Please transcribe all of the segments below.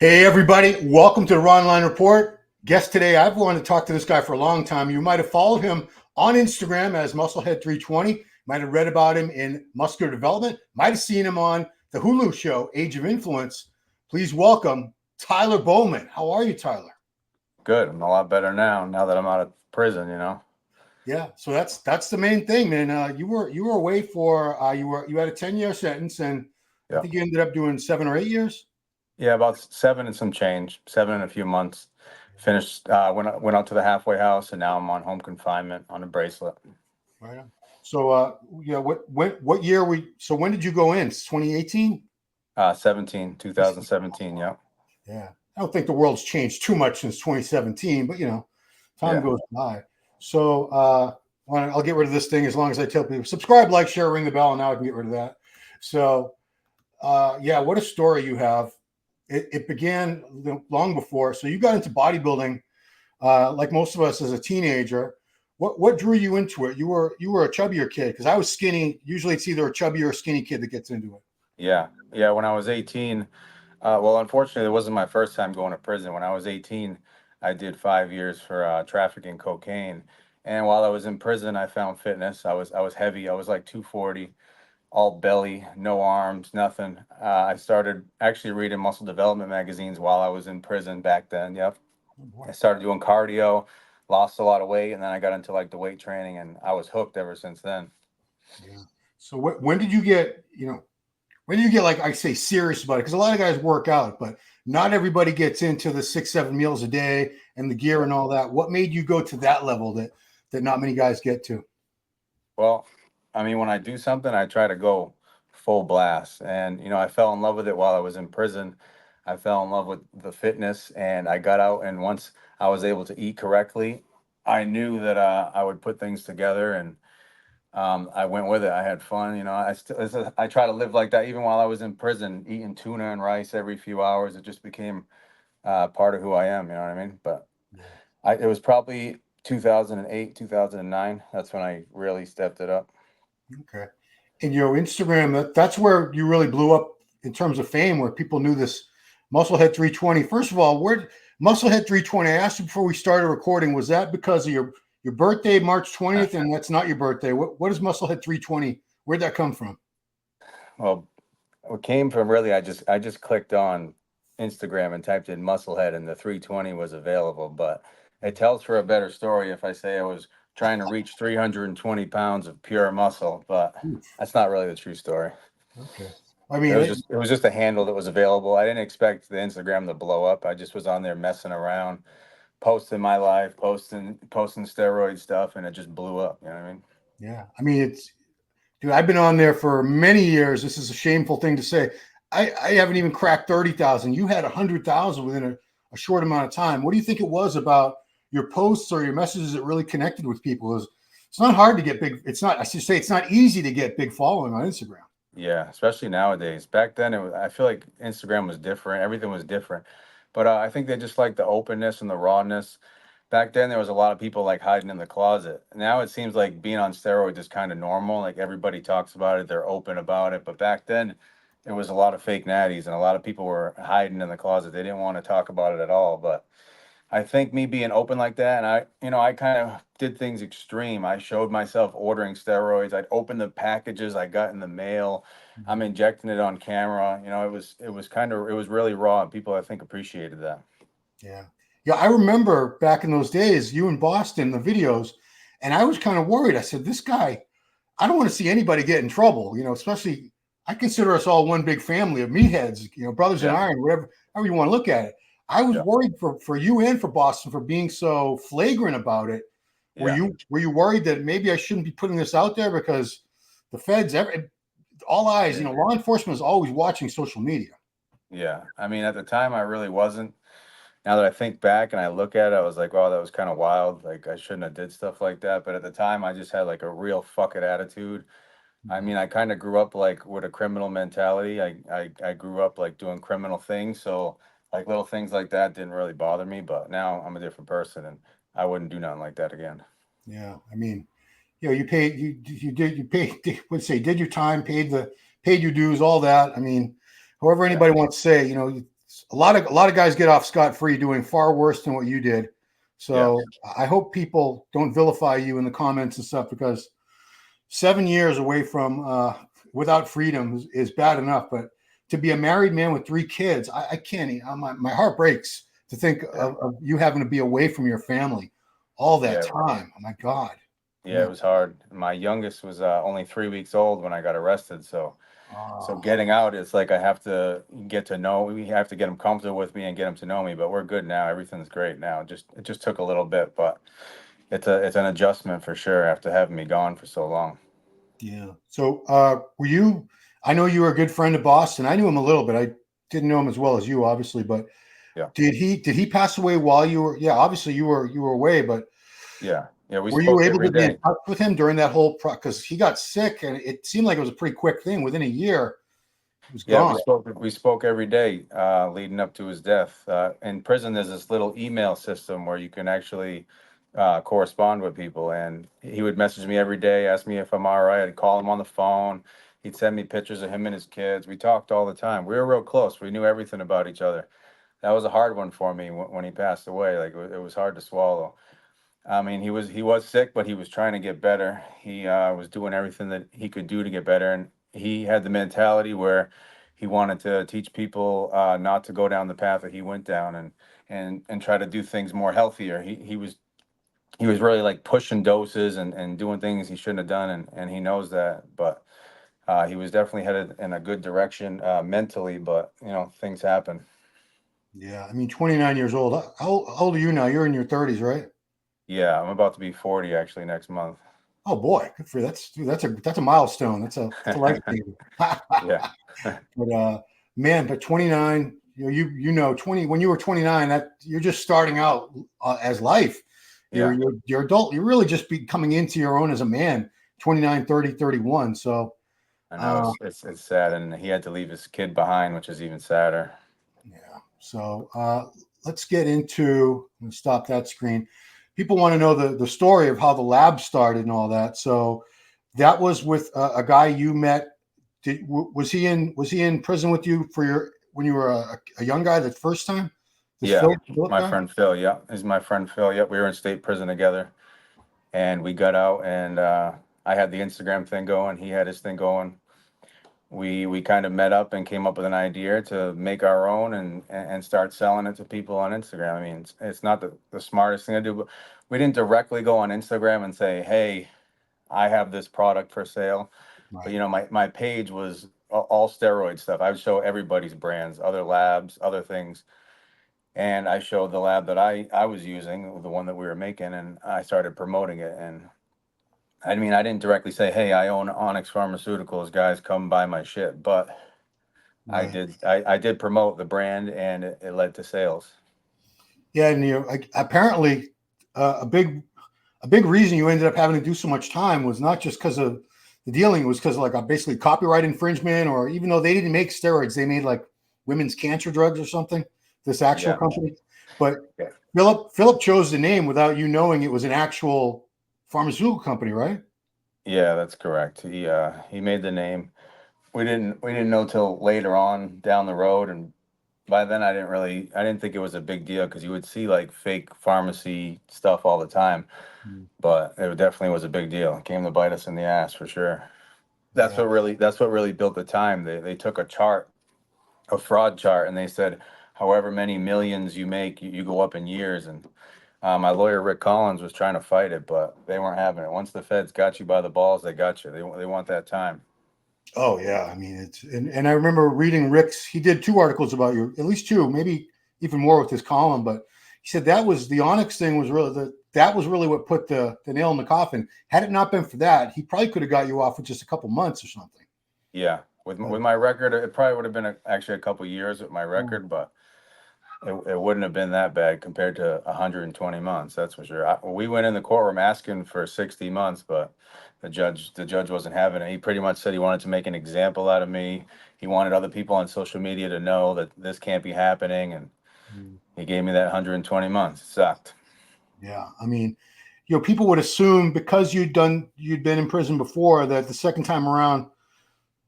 Hey, everybody. Welcome to the Raw Online Report. Guest today, I've wanted to talk to this guy for a long time. You might have followed him on Instagram as MUSCLEHEAD320. Might have read about him in Muscular Development. Might have seen him on the Hulu show, Age of Influence. Please welcome Tyler BAUMANN. How are you, Tyler? Good. I'm a lot better now that I'm out of prison, Yeah, so that's the main thing, man. You were away for you had a 10-year sentence, and I think you ended up doing 7 or 8 years. Yeah, about 7 and some change, 7 and a few months. Finished, went out to the halfway house, and now I'm on home confinement on a bracelet. Right on. So, what year when did you go in? 2018? 2017, yeah. Yeah. I don't think the world's changed too much since 2017, but time goes by. So, I'll get rid of this thing as long as I tell people subscribe, like, share, ring the bell, and now I can get rid of that. So, what a story you have. It began long before. So you got into bodybuilding, like most of us as a teenager. What drew you into it? You were a chubbier kid, because I was skinny. Usually it's either a chubby or a skinny kid that gets into it. Yeah. When I was 18, well, unfortunately, it wasn't my first time going to prison. When I was 18, I did 5 years for trafficking cocaine. And while I was in prison, I found fitness. I was heavy. I was like 240. All belly, no arms, nothing. I started actually reading muscle development magazines while I was in prison back then. Yep. I started doing cardio, lost a lot of weight, and then I got into like the weight training, and I was hooked ever since then. Yeah. So when did you get, like, I say, serious about it? Because a lot of guys work out, but not everybody gets into the 6-7 meals a day and the gear and all that. What made you go to that level that not many guys get to? Well, I mean, when I do something, I try to go full blast. And, I fell in love with it while I was in prison. I fell in love with the fitness, and I got out. And once I was able to eat correctly, I knew that I would put things together, and I went with it. I had fun. I try to live like that even while I was in prison, eating tuna and rice every few hours. It just became part of who I am. You know what I mean? But it was probably 2008, 2009. That's when I really stepped it up. Okay. And Instagram, that's where you really blew up in terms of fame, where people knew this Musclehead 320. First of all, where Musclehead 320, I asked you before we started recording, was that because of your birthday, March 20th, and that's not your birthday? What is Musclehead 320? Where'd that come from? Well, it came from really, I just clicked on Instagram and typed in Musclehead, and the 320 was available. But it tells for a better story if I say I was trying to reach 320 pounds of pure muscle, but that's not really the true story. Okay. I mean, it was just a handle that was available. I didn't expect the Instagram to blow up. I just was on there messing around, posting my life, posting steroid stuff, and it just blew up. You know what I mean? Yeah. I mean, dude, I've been on there for many years. This is a shameful thing to say. I haven't even cracked 30,000. You had 100,000 within a short amount of time. What do you think it was about your posts or your messages that really connected with people? It's not hard to get big. I should say it's not easy to get big following on Instagram. Yeah, especially nowadays. Back then, I feel like Instagram was different. Everything was different. But I think they just like the openness and the rawness. Back then, there was a lot of people like hiding in the closet. Now it seems like being on steroids is kind of normal. Like everybody talks about it, they're open about it. But back then, there was a lot of fake natties, and a lot of people were hiding in the closet. They didn't want to talk about it at all. But I think me being open like that, and I kind of did things extreme. I showed myself ordering steroids. I'd open the packages I got in the mail. I'm injecting it on camera. It was really raw, and people, I think, appreciated that. Yeah. Yeah. I remember back in those days, you in Boston, the videos, and I was kind of worried. I said, this guy, I don't want to see anybody get in trouble, especially I consider us all one big family of meatheads, brothers in iron, whatever, however you want to look at it. I was worried for you and for Boston for being so flagrant about it. Were you worried that maybe I shouldn't be putting this out there because the feds, all eyes, law enforcement is always watching social media. Yeah. I mean, at the time, I really wasn't. Now that I think back and I look at it, I was like, wow, that was kind of wild. Like, I shouldn't have did stuff like that. But at the time, I just had like a real fuck it attitude. I mean, I kind of grew up like with a criminal mentality. I grew up like doing criminal things. So like little things like that didn't really bother me. But now I'm a different person, and I wouldn't do nothing like that again. Yeah. I mean, you paid, did your time, paid your dues, all that. I mean, however anybody wants to say, a lot of guys get off scot-free doing far worse than what you did. So I hope people don't vilify you in the comments and stuff, because 7 years away from without freedom is bad enough. But to be a married man with 3 kids, I can't. My heart breaks to think of you having to be away from your family all that time. Oh my God. Yeah, it was hard. My youngest was only 3 weeks old when I got arrested. So getting out, it's like I have to get to know. We have to get him comfortable with me and get him to know me. But we're good now. Everything's great now. It just took a little bit, but it's an adjustment for sure after having me gone for so long. Yeah. So were you? I know you were a good friend of Boston. I knew him a little bit. I didn't know him as well as you, obviously. But did he pass away while you were? Yeah, obviously you were away, but yeah. We were you able to be in touch with him during that whole because he got sick, and it seemed like it was a pretty quick thing. Within a year, he was gone. We spoke every day leading up to his death. In prison, there's this little email system where you can actually correspond with people, and he would message me every day, ask me if I'm all right. I'd call him on the phone. He'd send me pictures of him and his kids. We talked all the time. We were real close. We knew everything about each other. That was a hard one for me when he passed away. Like it was hard to swallow. I mean, he was sick, but he was trying to get better. He was doing everything that he could do to get better, and he had the mentality where he wanted to teach people not to go down the path that he went down, and try to do things more healthier. He was really like pushing doses and doing things he shouldn't have done, and he knows that. But he was definitely headed in a good direction mentally, but things happen. Yeah, I mean, 29 years old. How old are you now? You're in your 30s, right? Yeah, I'm about to be 40 actually next month. Oh boy, good for you. That's a milestone. That's a life thing. Yeah. But man, but 29, you know 20 when you were 29, that you're just starting out as life. You're adult. You're really just coming into your own as a man. 29, 30, 31. So I know it's sad, and he had to leave his kid behind, which is even sadder. Yeah. So let's get into. I'm gonna stop that screen. People want to know the story of how the lab started and all that. So that was with a guy you met. Was he in prison with you when you were a young guy the first time? Philip guy? Friend Phil. Yeah, he's my friend Phil. Yep, we were in state prison together, and we got out, and I had the Instagram thing going. He had his thing going. We kind of met up and came up with an idea to make our own and start selling it to people on Instagram. I mean, it's not the smartest thing to do, but we didn't directly go on Instagram and say, hey, I have this product for sale. Right. But my page was all steroid stuff. I would show everybody's brands, other labs, other things. And I showed the lab that I was using, the one that we were making, and I started promoting it. And I mean, I didn't directly say, hey, I own Onyx Pharmaceuticals, guys, come buy my shit. But right. I did promote the brand, and it led to sales. Yeah, and apparently a big reason you ended up having to do so much time was not just because of the dealing, it was because of like basically copyright infringement, or even though they didn't make steroids, they made like women's cancer drugs or something, this actual company. But Philip chose the name without you knowing it was an actual pharmaceutical company, right? Yeah, that's correct. He made the name. We didn't know till later on down the road, and by then I didn't think it was a big deal, because you would see like fake pharmacy stuff all the time. But it definitely was a big deal. It came to bite us in the ass for sure. That's what really built the time. They took a fraud chart, and they said, however many millions you make, you go up in years. And my lawyer Rick Collins was trying to fight it, but they weren't having it. Once the feds got you by the balls, they got you. They want that time. Oh yeah, I mean and I remember reading Rick's. He did 2 articles about you, at least 2, maybe even more with his column. But he said that was the Onyx thing was really that was really what put the nail in the coffin. Had it not been for that, he probably could have got you off with just a couple months or something. Yeah, with my record, it probably would have been actually a couple years with my record, but it wouldn't have been that bad compared to 120 months. That's for sure. We went in the courtroom asking for 60 months, but the judge wasn't having it. He pretty much said he wanted to make an example out of me. He wanted other people on social media to know that this can't be happening, and he gave me that 120 months. It sucked. Yeah, I mean, people would assume because you'd been in prison before that the second time around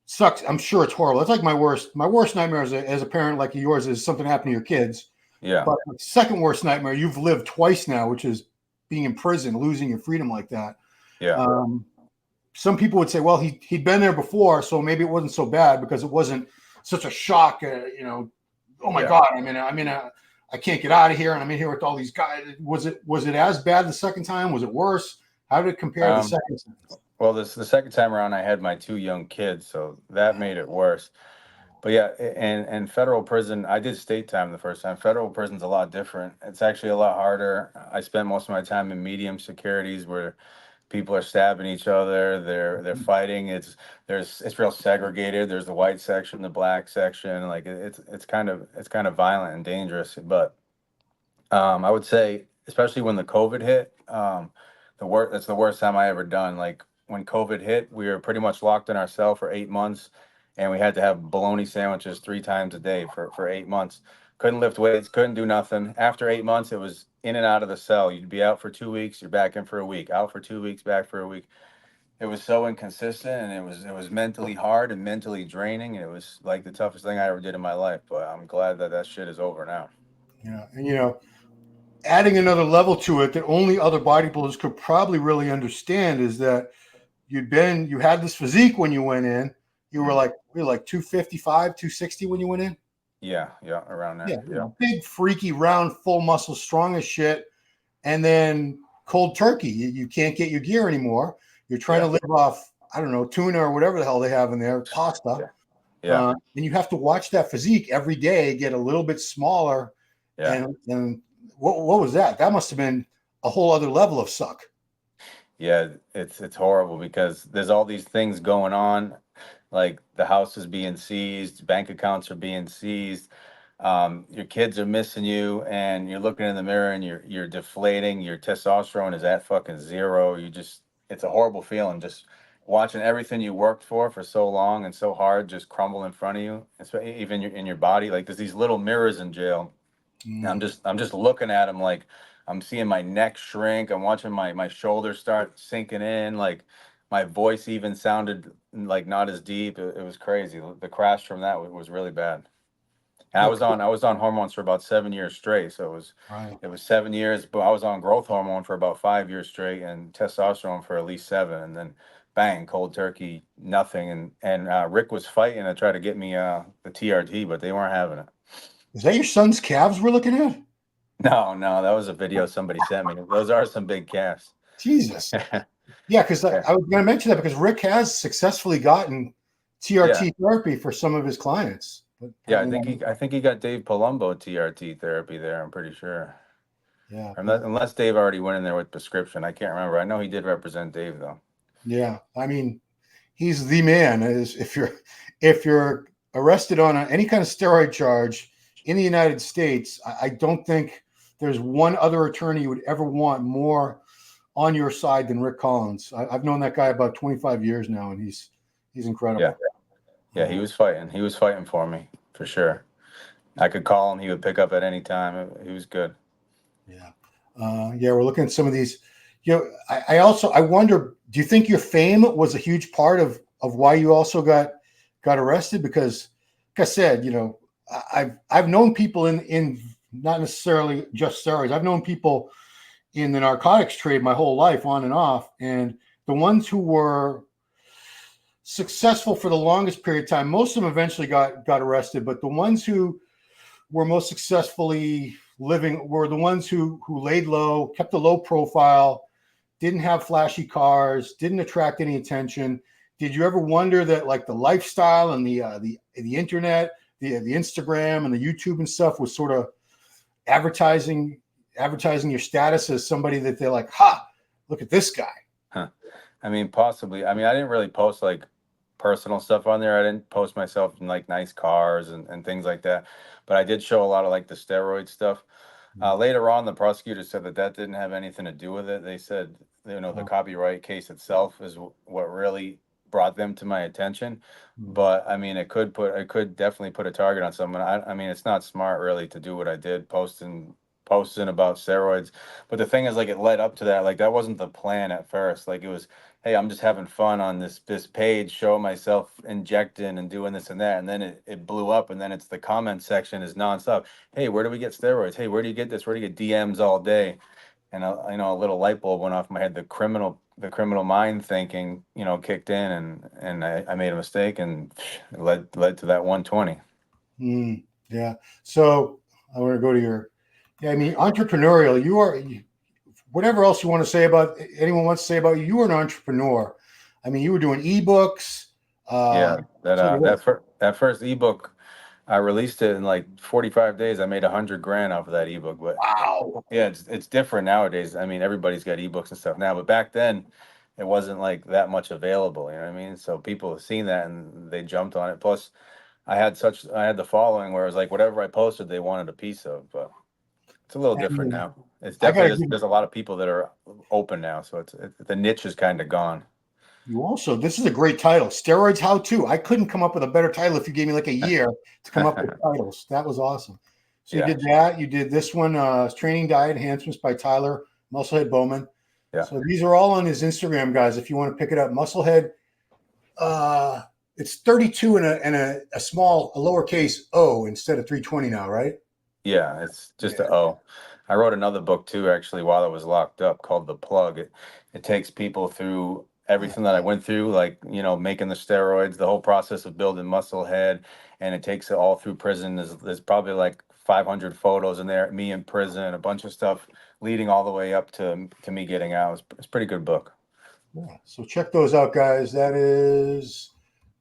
sucks. I'm sure it's horrible. It's like my worst nightmare as a parent like yours is something happened to your kids. Yeah. But the second worst nightmare you've lived twice now, which is being in prison, losing your freedom like that. Yeah. Some people would say, well, he'd been there before, so maybe it wasn't so bad because it wasn't such a shock. Oh my God, I can't get out of here, and I'm in here with all these guys. Was it as bad the second time? Was it worse? How did it compare to the second time? Well, the second time around, I had my 2 young kids, so that made it worse. But yeah, and federal prison, I did state time the first time. Federal prison's a lot different. It's actually a lot harder. I spent most of my time in medium securities where people are stabbing each other. They're fighting. It's real segregated. There's the white section, the black section. Like it's kind of violent and dangerous. But I would say, especially when the COVID hit, that's the worst time I ever done. Like when COVID hit, we were pretty much locked in our cell for 8 months, and we had to have bologna sandwiches 3 times a day for 8 months. Couldn't lift weights, couldn't do nothing. After 8 months, it was in and out of the cell. You'd be out for 2 weeks, you're back in for a week, out for 2 weeks, back for a week. It was so inconsistent, and it was mentally hard and mentally draining, and it was like the toughest thing I ever did in my life. But I'm glad that shit is over now. Yeah, and adding another level to it that only other bodybuilders could probably really understand is that you had this physique when you went in. You were like 255, 260 when you went in. Yeah, around there. Yeah, big, freaky, round, full muscle, strong as shit. And then cold turkey. You can't get your gear anymore. You're trying to live off, I don't know, tuna or whatever the hell they have in there, pasta. Yeah. And you have to watch that physique every day get a little bit smaller. Yeah. And what was that? That must have been a whole other level of suck. Yeah, it's horrible because there's all these things going on, like the house is being seized, bank accounts are being seized, your kids are missing you, and you're looking in the mirror and you're deflating. Your testosterone is at fucking zero. It's a horrible feeling just watching everything you worked for so long and so hard just crumble in front of you. Even in your body, like there's these little mirrors in jail. And I'm just looking at them like I'm seeing my neck shrink. I'm watching my shoulders start sinking in. Like my voice even sounded like not as deep. It was crazy. The crash from that was really bad. And I was on hormones for about 7 years straight. So Right. it was 7 years, but I was on growth hormone for about 5 years straight and testosterone for at least seven. And then bang, cold turkey, nothing. And Rick was fighting to try to get me the TRT, but they weren't having it. Is that your son's calves we're looking at? No, that was a video somebody sent me. Those are some big calves. Jesus. Yeah, because I was going to mention that because Rick has successfully gotten TRT therapy for some of his clients. But Yeah, I think he got Dave Palumbo TRT therapy there. I'm pretty sure. Yeah. Unless Dave already went in there with prescription. I can't remember. I know he did represent Dave though. Yeah. I mean, he's the man. If you're arrested on any kind of steroid charge in the United States, I don't think there's one other attorney you would ever want more on your side than Rick Collins. I've known that guy about 25 years now, and he's incredible. Yeah, he was fighting. He was fighting for me for sure. I could call him. He would pick up at any time. He was good. Yeah. We're looking at some of these. I wonder, do you think your fame was a huge part of why you also got arrested? Because, like I said, I've known people in not necessarily just steroids. I've known people in the narcotics trade my whole life, on and off, and the ones who were successful for the longest period of time, most of them eventually got arrested, but the ones who were most successfully living were the ones who laid low, kept a low profile, didn't have flashy cars, didn't attract any attention. Did you ever wonder that, like, the lifestyle and the internet, the Instagram and the YouTube and stuff was sort of advertising your status as somebody that they're like, ha, look at this guy? Huh. I mean, possibly. I mean, I didn't really post like personal stuff on there. I didn't post myself in like nice cars and things like that. But I did show a lot of like the steroid stuff. Later on, the prosecutor said that didn't have anything to do with it. They said, the copyright case itself is what really brought them to my attention. But I mean, it could definitely put a target on someone. I mean, it's not smart really to do what I did, posting about steroids. But the thing is, like, it led up to that. Like, that wasn't the plan at first. Like, it was, hey, I'm just having fun on this page, showing myself injecting and doing this and that, and then it blew up, and then it's the comment section is nonstop. Hey, where do we get steroids? Hey, where do you get this? Where do you get DMs all day? And a little light bulb went off in my head. The criminal mind thinking, kicked in, and I made a mistake, and it led to that 120. Yeah. So I want to go to your, yeah, I mean, entrepreneurial, whatever else you want to say about, anyone wants to say about you, you were an entrepreneur. I mean, you were doing ebooks. Yeah, So that first ebook, I released it in like 45 days. I made 100 grand off of that ebook. But wow. yeah, it's different nowadays. I mean, everybody's got ebooks and stuff now, but back then it wasn't like that much available. You know what I mean? So people have seen that and they jumped on it. Plus, I had the following where it was like whatever I posted, they wanted a piece of. But it's a little different And now. It's I got definitely to give there's a lot of people that are open now, so the niche is kind of gone. you also, this is a great title, Steroids How To. I couldn't come up with a better title if you gave me like a year to come up with titles. That was awesome. So you Yeah, did that. You did this one, Training Diet Enhancements by Tyler Musclehead Bowman. yeah, So these are all on his Instagram, guys. If you want to pick it up, Musclehead. It's 32 and a small, a lowercase O instead of 320 now, right? yeah. It's just Yeah. I wrote another book too, actually, while I was locked up, called The Plug. It takes people through everything that I went through, like making the steroids, the whole process of building muscle head, and it takes it all through prison. There's probably like 500 photos in there, me in prison, a bunch of stuff leading all the way up to me getting out. It's a pretty good book. Yeah. So check those out, guys. That is,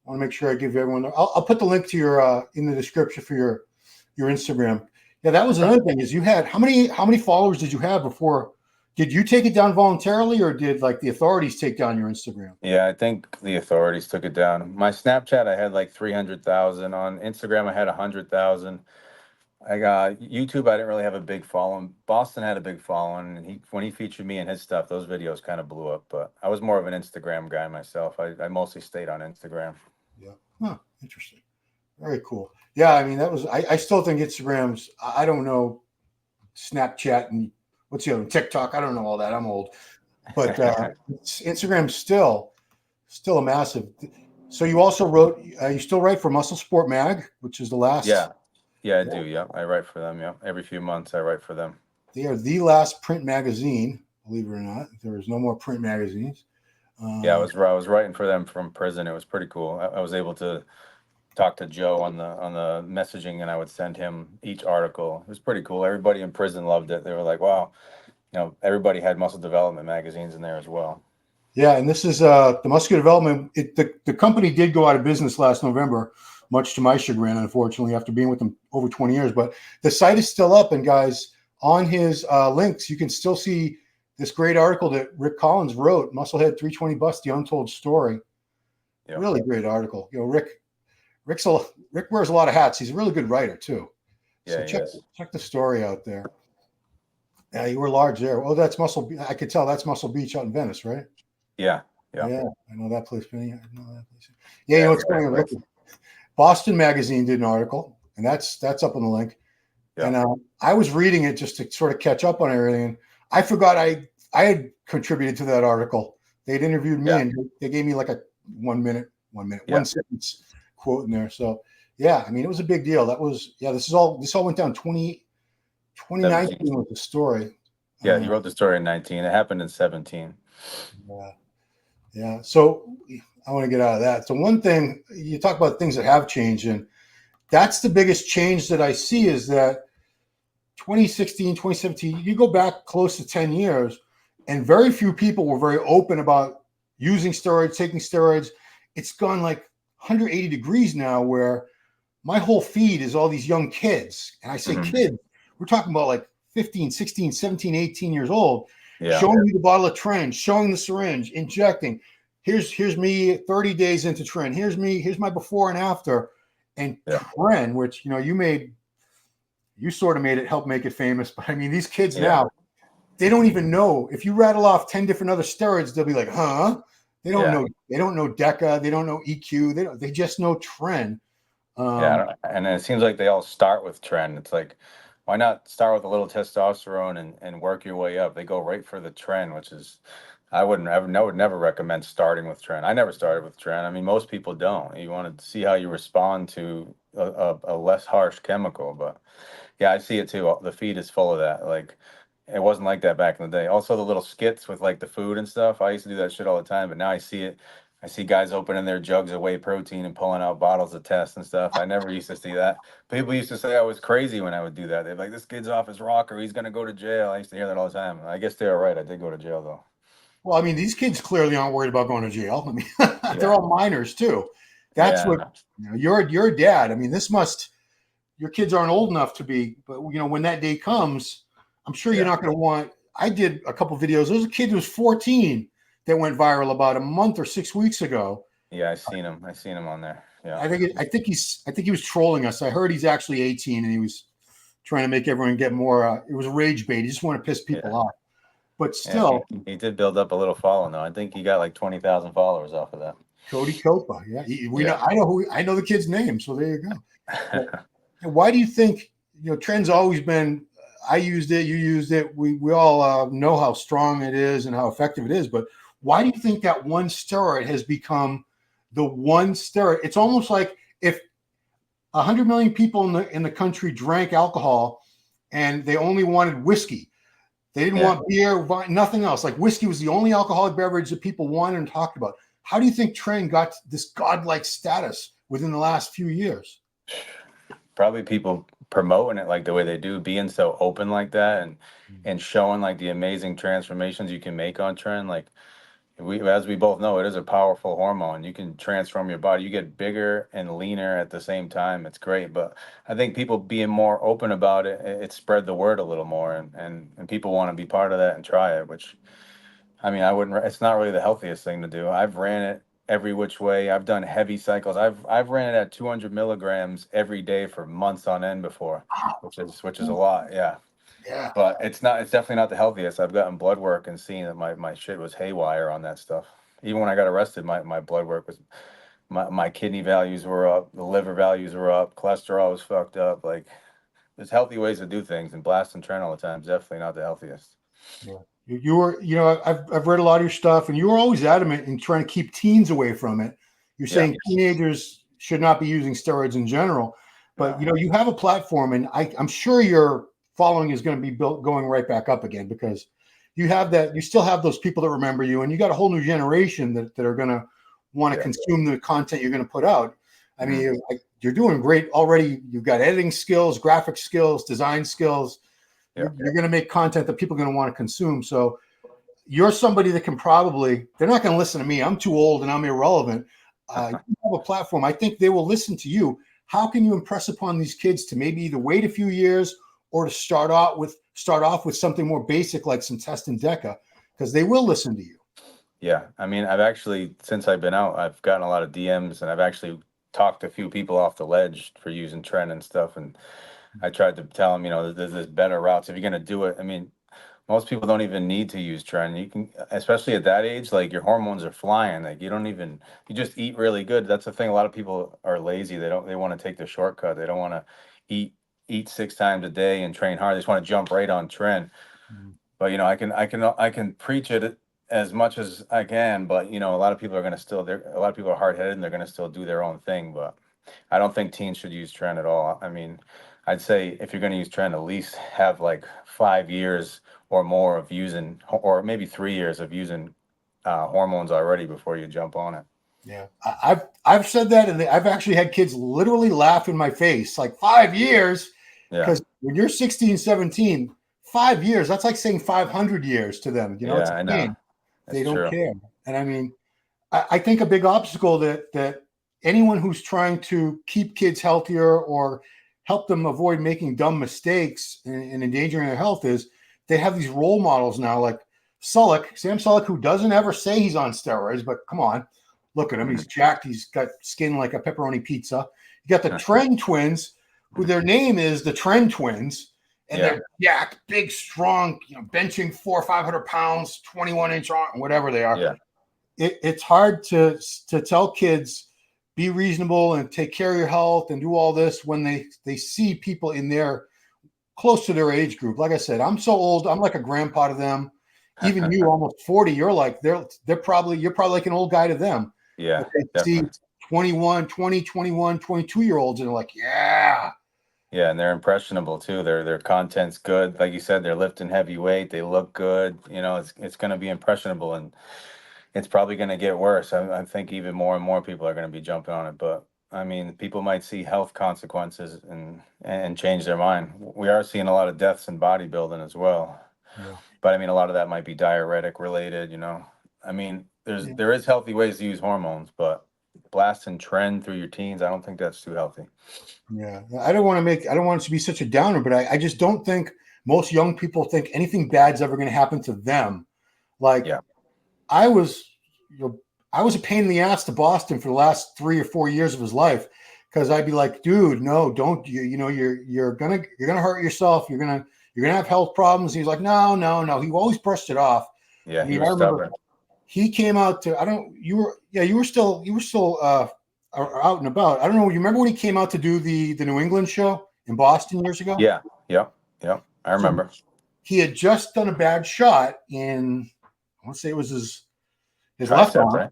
I want to make sure I give everyone. I'll put the link to your in the description for your Instagram. Yeah, that was another thing. Is you had how many followers did you have before? Did you take it down voluntarily, or did like the authorities take down your Instagram? Yeah, I think the authorities took it down. My Snapchat, I had like 300,000. On Instagram, I had 100,000. I got YouTube. I didn't really have a big following. Boston had a big following, and when he featured me in his stuff, those videos kind of blew up. But I was more of an Instagram guy myself. I mostly stayed on Instagram. Yeah. Huh. Interesting. Very cool. Yeah, I mean that was. I still think Instagram's. I don't know Snapchat and what's the other one? TikTok. I don't know all that. I'm old, but Instagram's still a massive. So you also wrote. You still write for Muscle Sport Mag, which is the last. Yeah, yeah, I Yeah, do. Yeah, I write for them. Yeah, every few months I write for them. they are the last print magazine. Believe it or not, there is no more print magazines. Yeah, Uh, I was writing for them from prison. It was pretty cool. I was able to talk to Joe on the messaging, and I would send him each article. It was pretty cool. Everybody in prison loved it. They were like, "Wow." Everybody had muscle development magazines in there as well. yeah, and this is the Muscular Development. The company did go out of business last November, much to my chagrin, unfortunately, after being with them over 20 years. But the site is still up, and guys, on his links, you can still see this great article that Rick Collins wrote, Musclehead 320 Bust, The Untold Story. Yeah, Really great article. Rick wears a lot of hats. He's a really good writer too. So yeah, he is. check the story out there. Yeah, you were large there. Oh, that's Muscle. I could tell that's Muscle Beach out in Venice, right? Yeah, yeah, Yeah, I know that place. I know that place. Yeah, you yeah. know It's what's a great going on? Look, place. Boston Magazine did an article, and that's up on the link. Yeah, And I was reading it just to sort of catch up on everything. And I forgot I had contributed to that article. They'd interviewed me, yeah, and they gave me like a 1 minute, yeah. 1 sentence quote in there. So yeah, I mean it was a big deal. That was this all went down 2019 17. was the story. Yeah, he wrote the story in 19. It happened in 17. Yeah. Yeah. So I want to get out of that. So one thing you talk about things that have changed, and that's the biggest change that I see is that 2016, 2017, you go back close to 10 years, and very few people were very open about using steroids, taking steroids. It's gone like 180 degrees now, where my whole feed is all these young kids. And I say Hmm. kids, we're talking about like 15, 16, 17, 18 years old, Yeah, showing me the bottle of Tren, showing the syringe, injecting. Here's me 30 days into Tren. Here's my before and after. And yeah, Tren, which you sort of help make it famous. But I mean, these kids yeah, now, they don't even know. If you rattle off 10 different other steroids, they'll be like, huh? They don't yeah, know. They don't know DECA. They don't know EQ. They just know Tren. yeah. Um, And it seems like they all start with trend. It's like, why not start with a little testosterone and work your way up? They go right for the trend, which is I would never recommend starting with Tren. I never started with Tren. I mean, most people don't. You want to see how you respond to a less harsh chemical, but yeah, I see it too. The feed is full of that. Like, it wasn't like that back in the day. Also, the little skits with like the food and stuff. I used to do that shit all the time, but now I see it. I see guys opening their jugs of whey protein and pulling out bottles of test and stuff. I never used to see that. People used to say I was crazy when I would do that. They'd be like, "This kid's off his rocker. He's gonna go to jail." I used to hear that all the time. I guess they were right. I did go to jail though. Well, I mean, these kids clearly aren't worried about going to jail. I mean, they're Yeah, all minors too. That's what, yeah, you're a dad. I mean, your kids aren't old enough to be, but when that day comes, I'm sure you're yeah, not going to want. I did a couple videos. There was a kid who was 14 that went viral about a month or 6 weeks ago. yeah. I seen him. I seen him on there. Yeah, I think he was trolling us. I heard he's actually 18 and he was trying to make everyone get more. It was rage bait. He just wanted to piss people yeah, off. But yeah. still, He did build up a little following though. I think he got like 20,000 followers off of that. Cody Copa. Yeah, we know. Yeah. I know the kid's name. So there you go. But why do you think Tren's always been? I used it. You used it. We all know how strong it is and how effective it is. But why do you think that one steroid has become the one steroid? It's almost like if 100 million people in the country drank alcohol and they only wanted whiskey. They didn't Yeah. want beer, wine, nothing else. Like whiskey was the only alcoholic beverage that people wanted and talked about. How do you think Tren got this godlike status within the last few years? Probably people promoting it like the way they do, being so open like that, and showing like the amazing transformations you can make on Tren. Like, as we both know, it is a powerful hormone. You can transform your body. You get bigger and leaner at the same time. It's great. But I think people being more open about it, it spread the word a little more, and people want to be part of that and try it, which, I mean, I wouldn't. It's not really the healthiest thing to do. I've ran it every which way. I've done heavy cycles. I've ran it at 200 milligrams every day for months on end before, which is a lot. Yeah, Yeah. but it's not. It's definitely not the healthiest. I've gotten blood work and seen that my shit was haywire on that stuff. Even when I got arrested, my blood work was, my kidney values were up, the liver values were up, cholesterol was fucked up. Like, there's healthy ways to do things, and blasting Tren all the time is definitely not the healthiest. Yeah. You were, I've read a lot of your stuff, and you were always adamant in trying to keep teens away from it. You're Yeah. saying teenagers should not be using steroids in general, but No. you have a platform, and I'm sure your following is going to be going right back up again because you still have those people that remember you, and you got a whole new generation that are going to want to Yeah. consume the content you're going to put out. I Mhm. mean, you're doing great already. You've got editing skills, graphic skills, design skills. Yeah. You're going to make content that people are going to want to consume. So you're somebody that can they're not going to listen to me. I'm too old and I'm irrelevant. You have a platform. I think they will listen to you. How can you impress upon these kids to maybe either wait a few years or to start off with something more basic like some test and deca? Because they will listen to you. Yeah, I mean, I've actually, since I've been out, I've gotten a lot of DMs, and I've actually talked to a few people off the ledge for using Tren and stuff. And I tried to tell them, there's better routes if you're gonna do it. I mean, most people don't even need to use Tren. You can, especially at that age, like your hormones are flying. Like, you just eat really good. That's the thing. A lot of people are lazy. They want to take the shortcut. They don't want to eat eat 6 times a day and train hard. They just want to jump right on Tren. But I can preach it as much as I can. But a lot of people are gonna still. A lot of people are hard headed and they're gonna still do their own thing. But I don't think teens should use Tren at all. I mean, I'd say if you're gonna use Tren, at least have like 5 years or more of using, or maybe 3 years of using hormones already before you jump on it. Yeah, I've said that, and I've actually had kids literally laugh in my face, like 5 years, Yeah, because when you're 16, 17, 5 years, that's like saying 500 years to them. It's yeah, a I know. game. They That's don't true. care. And I mean, I think a big obstacle that anyone who's trying to keep kids healthier or help them avoid making dumb mistakes and endangering their health is they have these role models now, like Sam Sulek, who doesn't ever say he's on steroids, but come on, look at him. He's jacked. He's got skin like a pepperoni pizza. You got the Tren twins, who their name is the Tren twins, and Yeah. they're jacked, big, strong, benching 400 or 500 pounds, 21-inch arm, whatever they are. Yeah. It's hard to tell kids be reasonable and take care of your health and do all this when they see people in their close to their age group. Like I said, I'm so old, I'm like a grandpa to them, even you almost 40, you're like, you're probably like an old guy to them. Yeah, But they see definitely. 22 year olds and they're like, yeah. Yeah, and they're impressionable too. Their content's good. Like you said, they're lifting heavy weight. They look good. You know, it's going to be impressionable, and it's probably going to get worse. I think even more and more people are going to be jumping on it. But I mean, people might see health consequences and change their mind. We are seeing a lot of deaths in bodybuilding as well. Yeah. But I mean, a lot of that might be diuretic related. You know, I mean, Yeah. there is healthy ways to use hormones, but blasting Tren through your teens, I don't think that's too healthy. Yeah. I don't want it to be such a downer, but I just don't think most young people think anything bad's ever going to happen to them. Like Yeah, I was, I was a pain in the ass to Boston for the last 3 or 4 years of his life because I'd be like, dude, no, don't you're gonna hurt yourself. You're gonna have health problems. And he's like, no, no, no. He always brushed it off. yeah, I he mean, I was remember stubborn. he came out to. I don't. You were still out and about. I don't know. You remember when he came out to do the New England show in Boston years ago? Yeah, yep, yep. I So remember. he had just done a bad shot in. I want to say it was his left Tricep, arm. right?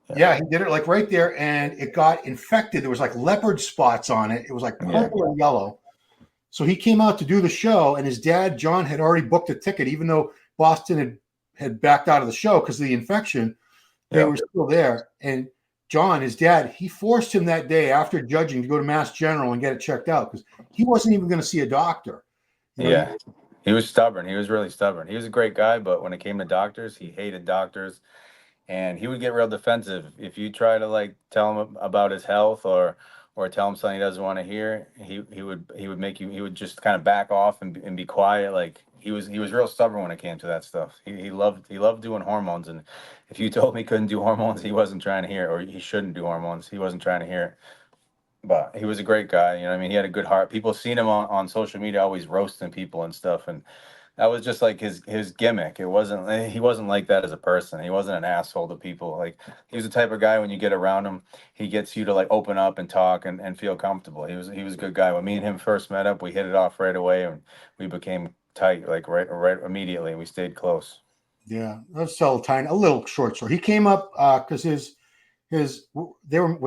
Yeah, Yeah, he did it like right there, and it got infected. There was like leopard spots on it. It was like yeah, purple and yellow. So he came out to do the show, and his dad, John, had already booked a ticket, even though Boston had backed out of the show because of the infection. They yeah, were still there. And John, his dad, he forced him that day after judging to go to Mass General and get it checked out because he wasn't even going to see a doctor. You know, yeah. He was stubborn. He was really stubborn. He was a great guy, but when it came to doctors, he hated doctors, and he would get real defensive if you try to like tell him about his health or tell him something he doesn't want to hear. He would make you. He would just kind of back off and be quiet. Like he was real stubborn when it came to that stuff. He loved doing hormones, and if you told him he couldn't do hormones, he wasn't trying to hear it, or he shouldn't do hormones, he wasn't trying to hear it. But he was a great guy, you know what I mean? He had a good heart. People seen him on social media always roasting people and stuff, and that was just like his gimmick. It wasn't he wasn't like that as a person. He wasn't an asshole to people. Like he was the type of guy when you get around him, he gets you to like open up and talk and feel comfortable. He was a good guy. When me and him first met up, we hit it off right away and we became tight like right immediately, and we stayed close. yeah, let's tell a little short story. He came up because his were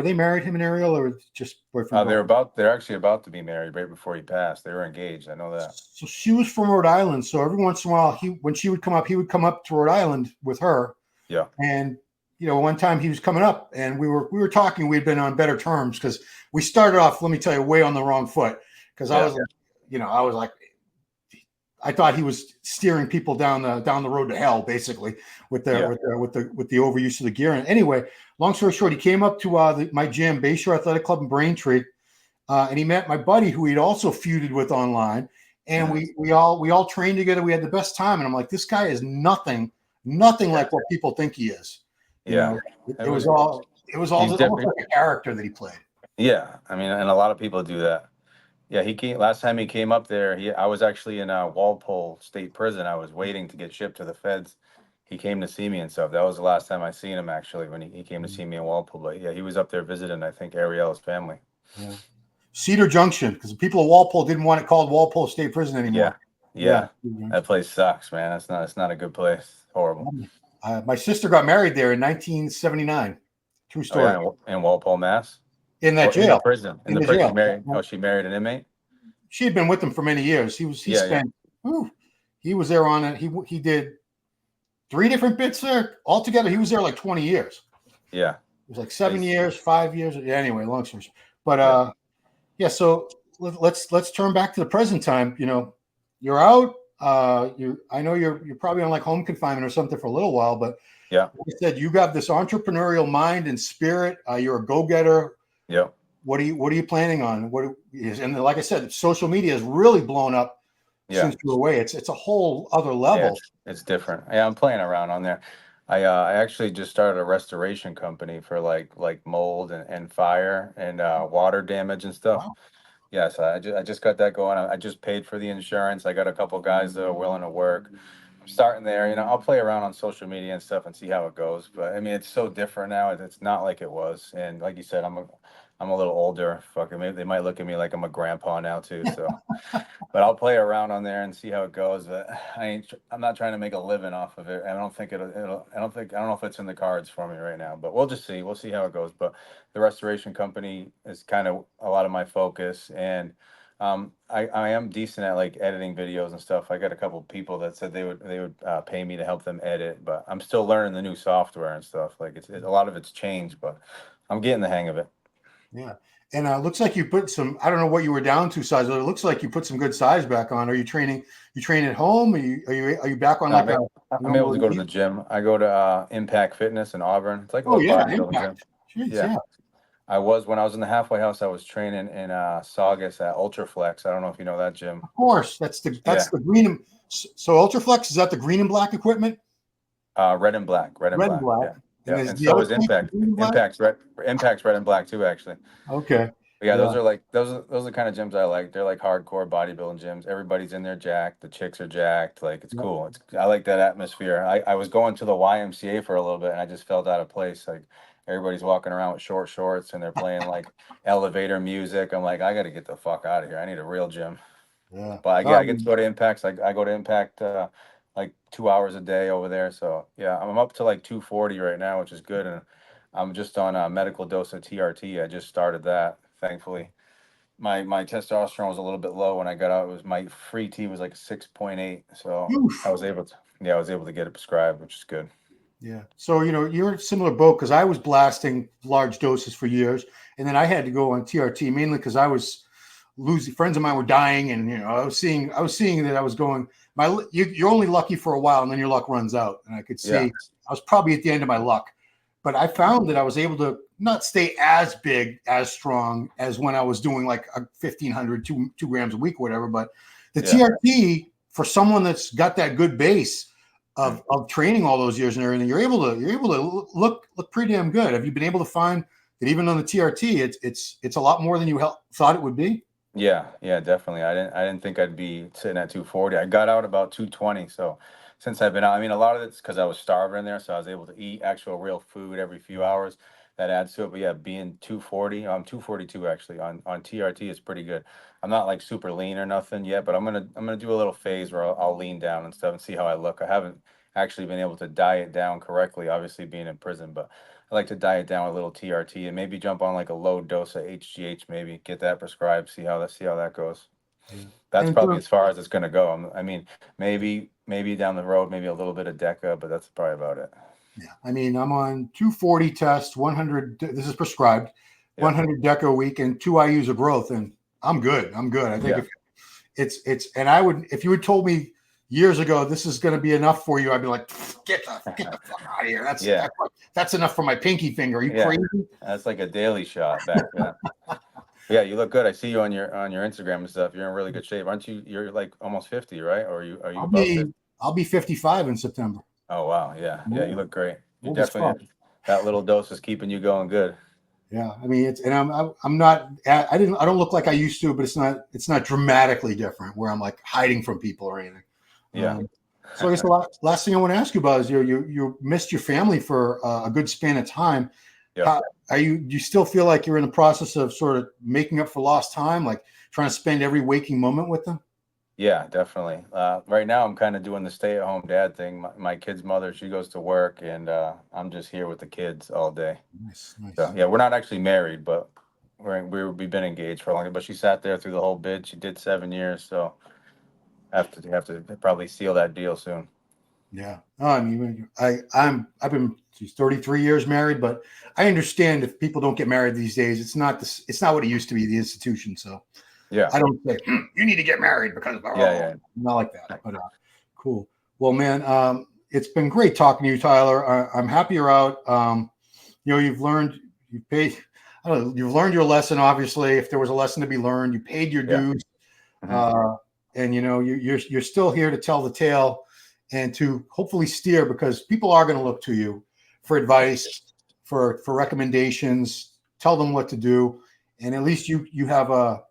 they married, him and Ariel, or just boyfriend girlfriend? They're actually about to be married right before he passed. They were engaged. I know that. So she was from Rhode Island. So every once in a while, when she would come up, he would come up to Rhode Island with her. Yeah. And one time he was coming up, and we were talking. We'd been on better terms because we started off. Let me tell you, way on the wrong foot because I Yeah. was like, I was like, I thought he was steering people down the road to hell, basically, with the Yeah. with the overuse of the gear. And anyway, long story short, he came up to my gym, Bayshore Athletic Club in Braintree, and he met my buddy who he'd also feuded with online, and we all trained together. We had the best time, and I'm like, this guy is nothing like what people think he is. Yeah. It was all He's almost different. like a character that he played. Yeah, I mean, and a lot of people do that. Yeah, he came last time he came up there. I was actually in Walpole State Prison. I was waiting to get shipped to the feds. He came to see me and stuff. That was the last time I seen him actually when he came to see me in Walpole. But yeah, he was up there visiting, I think, Ariel's family. Yeah. Cedar Junction, because the people of Walpole didn't want it called Walpole State Prison Yeah, anymore. Yeah. yeah, that place sucks, man. It's not a good place. Horrible. My sister got married there in 1979. True Oh yeah, story. in Walpole, Mass, In that or in the jail. prison. In In the the prison, she jail. married. Oh, she married an inmate. She had been with him for many years. He Yeah, yeah, spent. Whew, he was there on it. He did 3 different bits there altogether. He was there like 20 years. yeah. It was like 7 They- years, 5 years. Yeah, anyway, long story short. But yeah. yeah. So let's turn back to the present time. You're out. I know you're probably on like home confinement or something for a little while, but Yeah, like I said, you got this entrepreneurial mind and spirit. You're a go-getter. yeah. What are you planning on? And like I said, social media has really blown up Yeah. since you're away. It's a whole other Yeah, level. it's different. Yeah, I'm playing around on there. I actually just started a restoration company for like mold and fire and water damage and stuff. Wow. Yeah, so I just got that going. I just paid for the insurance. I got a couple guys that are willing to work. I'm starting there. I'll play around on social media and stuff and see how it goes. But I mean, it's so different now. It's not like it was. And like you said, I'm a little older. Fucking maybe they might look at me like I'm a grandpa now too. So, but I'll play around on there and see how it goes. But I'm not trying to make a living off of it. I don't think I don't know if it's in the cards for me right now. But we'll just see. We'll see how it goes. But the restoration company is kind of a lot of my focus, and I am decent at like editing videos and stuff. I got a couple people that said they would pay me to help them edit, but I'm still learning the new software and stuff. Like a lot of it's changed, but I'm getting the hang of it. Yeah. And looks like you put some, I don't know what you were down to size, but it looks like you put some good size back on. Are you training? You train at home? Are you back on No, like a I'm able normal to go to the regime? gym. I go to Impact Fitness in Auburn. It's like a Oh little yeah, bodybuilding gym. impact. Jeez, Yeah. yeah. When I was in the halfway house, I was training in Saugus at Ultraflex. I don't know if you know that gym. Of course. That's Yeah. the green and so Ultraflex, is that the green and black equipment? Red and black, red and Red and black. black. Yeah. And Yeah. is And the so other is place the Impact. green and black? Impact's red and black too, actually. Okay. Yeah, Yeah. those are the kind of gyms I like. They're like hardcore bodybuilding gyms. Everybody's in there jacked. The chicks are jacked. Like it's Yeah. cool. I like that atmosphere. I was going to the YMCA for a little bit and I just felt out of place. Like everybody's walking around with short shorts and they're playing like elevator music. I'm like, I got to get the fuck out of here. I need a real gym. Yeah. But I get to go to Impacts. I go to Impact like 2 hours a day over there. So yeah, I'm up to like 240 right now, which is good. And I'm just on a medical dose of TRT. I just started that, thankfully. My testosterone was a little bit low when I got out. It was my free T was like 6.8. So Oof. I was able to get it prescribed, which is good. Yeah. So, you're in a similar boat because I was blasting large doses for years. And then I had to go on TRT mainly because I was losing friends of mine were dying. And, I was seeing that I was going, you're only lucky for a while and then your luck runs out. And I could Yeah. see I was probably at the end of my luck. But I found that I was able to not stay as big, as strong as when I was doing like a 1,500, 2 grams a week or whatever. But the Yeah. TRT, for someone that's got that good base of training all those years and everything, you're able to look pretty damn good. Have you been able to find that even on the TRT, it's a lot more than you thought it would be? Yeah, definitely. I didn't think I'd be sitting at 240. I got out about 220. So since I've been out, I mean, a lot of it's because I was starving in there, so I was able to eat actual real food every few hours. That adds to it. But yeah, being 240, I'm 242 actually on TRT is pretty good. I'm not like super lean or nothing yet, but I'm gonna do a little phase where I'll lean down and stuff and see how I look. I haven't actually been able to diet down correctly, obviously being in prison, but I like to diet down with a little TRT and maybe jump on like a low dose of HGH, maybe get that prescribed, see how that goes. Yeah. That's And probably so, as far as it's gonna go. I mean, maybe down the road, maybe a little bit of DECA, but that's probably about it. yeah, I mean, I'm on 240 test, 100. This is prescribed, Yeah, 100 deca a week, and 2 IUs of growth, and I'm good. I'm good. I think yeah, if and I would, if you had told me years ago this is going to be enough for you, I'd be like, get the fuck out of here. yeah, That's enough for my pinky finger. Are you yeah. crazy? That's like a daily shot back then. Yeah, you look good. I see you on your Instagram and stuff. You're in really good shape, aren't you? You're like almost 50, right? Or are you I'll above be 50? I'll be 55 in September. Oh wow, yeah, you Yeah, look great. You old as fuck. definitely that little dose is keeping you going good. Yeah, I mean it's, and I'm not, I don't look like I used to, but it's not dramatically different where I'm like hiding from people or anything. Yeah. So I guess the last thing I want to ask you about is you missed your family for a good span of time. Yep. How do you still feel like you're in the process of sort of making up for lost time, like trying to spend every waking moment with them? Yeah, definitely. Right now, I'm kind of doing the stay-at-home dad thing. My kid's mother, she goes to work, and I'm just here with the kids all day. Nice, So nice. yeah, we're not actually married, but we've been engaged for a long time. But she sat there through the whole bid. She did 7 years, so have to probably seal that deal soon. Yeah. I mean, I've been, she's 33 years married, but I understand if people don't get married these days, it's not what it used to be, the institution. So Yeah, I don't say you need to get married because yeah. not like that. But cool. Well, man, it's been great talking to you, Tyler. I'm happy you're out. You've learned, you've paid. I don't know, you've learned your lesson. Obviously, if there was a lesson to be learned, you paid your Yeah. dues, Mhm. and you're still here to tell the tale and to hopefully steer, because people are going to look to you for advice, for recommendations. Tell them what to do, and at least you have a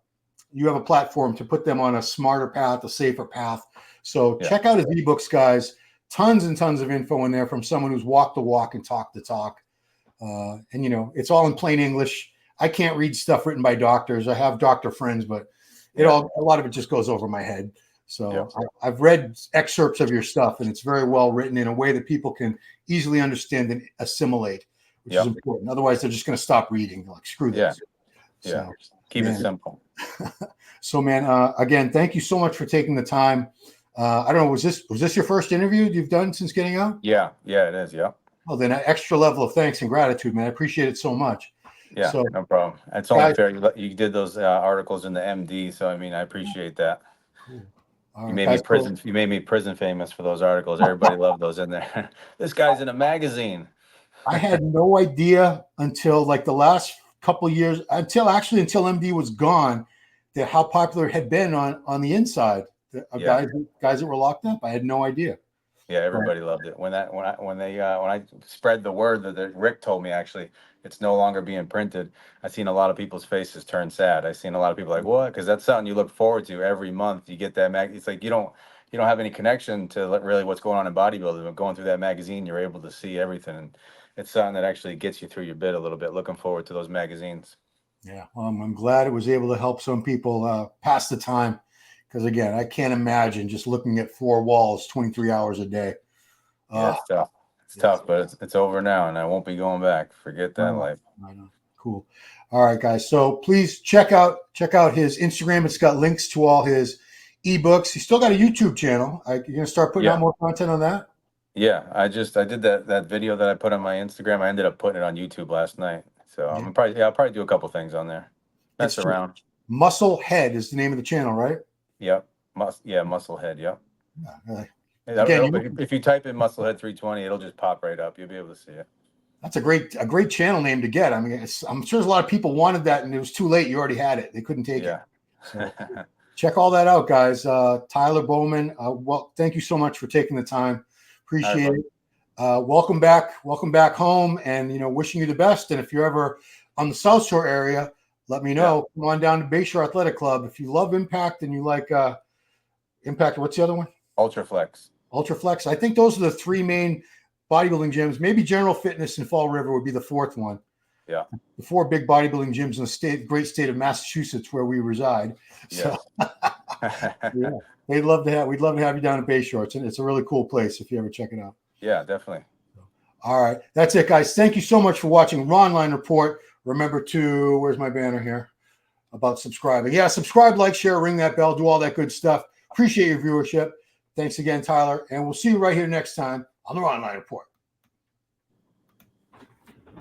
platform to put them on a smarter path, a safer path. So Yeah. check out his ebooks, guys. Tons and tons of info in there from someone who's walked the walk and talked the talk. And it's all in plain English. I can't read stuff written by doctors. I have doctor friends, but a lot of it just goes over my head. So I've read excerpts of your stuff, and it's very well written in a way that people can easily understand and assimilate, which is important. Otherwise, they're just going to stop reading. Like, screw this. So, keep it simple. So, man, again, thank you so much for taking the time. I don't know, was this your first interview you've done since getting out? Yeah, it is. Yeah. Well, then an extra level of thanks and gratitude, man. I appreciate it so much. Yeah, so, no problem. It's only fair you did those articles in the MD, so I mean, I appreciate that. Cool. You made me prison. You made me prison famous for those articles. Everybody loved those in there. This guy's in a magazine. I had no idea until like the last couple of years, until MD was gone, that how popular it had been on the inside. Guys that were locked up. I had no idea. Yeah, everybody loved it. When I spread the word that Rick told me, actually, it's no longer being printed. I've seen a lot of people's faces turn sad. I've seen a lot of people like, what? Because that's something you look forward to every month. You get that It's like you don't have any connection to really what's going on in bodybuilding. But going through that magazine, you're able to see everything, and it's something that actually gets you through your bit a little bit. Looking forward to those magazines. Yeah, well, I'm glad it was able to help some people pass the time. Because again, I can't imagine just looking at four walls 23 hours a day. Yeah, it's tough. It's tough, but it's over now, and I won't be going back. Forget that life. I know. Cool. All right, guys. So please check out his Instagram. It's got links to all his ebooks. He's still got a YouTube channel. You're gonna start putting out more content on that? Yeah, I did that video that I put on my Instagram. I ended up putting it on YouTube last night. So I'll probably do a couple things on there. Mess around. Musclehead is the name of the channel, right? Yep. Musclehead. Yep. Yeah. Again, if you type in MUSCLEHEAD320, it'll just pop right up. You'll be able to see it. That's a great channel name to get. I mean, I'm sure there's a lot of people wanted that, and it was too late. You already had it. They couldn't take it. So check all that out, guys. Tyler BAUMANN. Well, thank you so much for taking the time. Appreciate it. Welcome back home, and wishing you the best. And if you're ever on the South Shore area, let me know. Come on down to Bayshore Athletic Club. If you love Impact and you like Impact, what's the other one? Ultraflex. I think those are the three main bodybuilding gyms. Maybe General Fitness in Fall River would be the fourth one. Yeah. The four big bodybuilding gyms in the great state of Massachusetts where we reside. So we'd love to have you down at Bayshore. It's a really cool place if you ever check it out. Yeah, definitely. All right. That's it, guys. Thank you so much for watching Raw Online Report. Remember to, where's my banner here? About subscribing. Yeah, subscribe, like, share, ring that bell, do all that good stuff. Appreciate your viewership. Thanks again, Tyler. And we'll see you right here next time on the Raw Online Report.